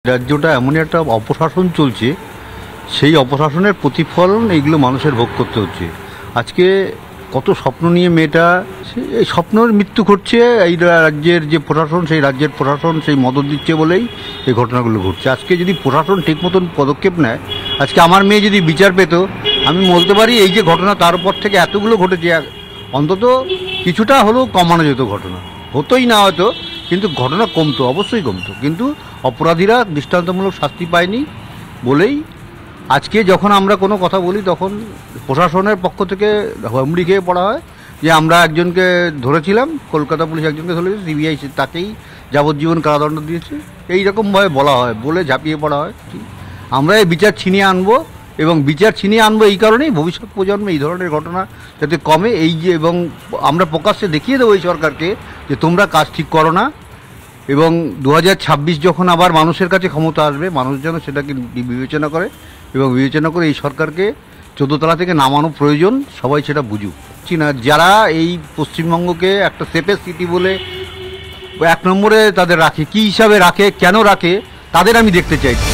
রাজ্যটা এমনই একটা অপশাসন চলছে, সেই অপশাসনের প্রতিফলন এইগুলো মানুষের ভোগ করতে হচ্ছে। আজকে কত স্বপ্ন নিয়ে মেয়েটা, এই স্বপ্নের মৃত্যু ঘটছে। এই রাজ্যের যে প্রশাসন, সেই রাজ্যের প্রশাসন সেই মদত দিচ্ছে বলেই এই ঘটনাগুলো ঘটছে। আজকে যদি প্রশাসন ঠিক মতন পদক্ষেপ নেয়, আজকে আমার মেয়ে যদি বিচার পেত, আমি বলতে পারি এই যে ঘটনা তার উপর থেকে এতগুলো ঘটেছে, অন্তত কিছুটা হলেও কমানো যেত। ঘটনা হতোই না হয়তো, কিন্তু ঘটনা কমতো, অবশ্যই কমতো। কিন্তু অপরাধীরা দৃষ্টান্তমূলক শাস্তি পায়নি বলেই আজকে যখন আমরা কোনো কথা বলি, তখন প্রশাসনের পক্ষ থেকে হুমড়ি খেয়ে পড়া হয় যে আমরা একজনকে ধরেছিলাম, কলকাতা পুলিশ একজনকে ধরেছে, সিবিআই তাকেই যাবজ্জীবন কারাদণ্ড দিয়েছে, এইরকমভাবে বলা হয়, বলে ঝাঁপিয়ে পড়া হয়। আমরা এই বিচার ছিনিয়ে আনবো, এবং বিচার ছিনিয়ে আনবো এই কারণেই ভবিষ্যৎ প্রজন্মে এই ধরনের ঘটনা যাতে কমে। এই যে, এবং আমরা প্রকাশ্যে দেখিয়ে দেবো এই সরকারকে যে তোমরা কাজ ঠিক করো না, এবং 2026 যখন আবার মানুষের কাছে ক্ষমতা আসবে, মানুষ যেন সেটাকে বিবেচনা করে, এবং বিবেচনা করে এই সরকারকে 14 তলা থেকে নামানো প্রয়োজন, সবাই সেটা বুঝুক। না, যারা এই পশ্চিমবঙ্গকে একটা সেফেস্ট সিটি বলে 1 নম্বরে তাদের রাখে, কী হিসাবে রাখে, কেন রাখে, তাদের আমি দেখতে চাইছি।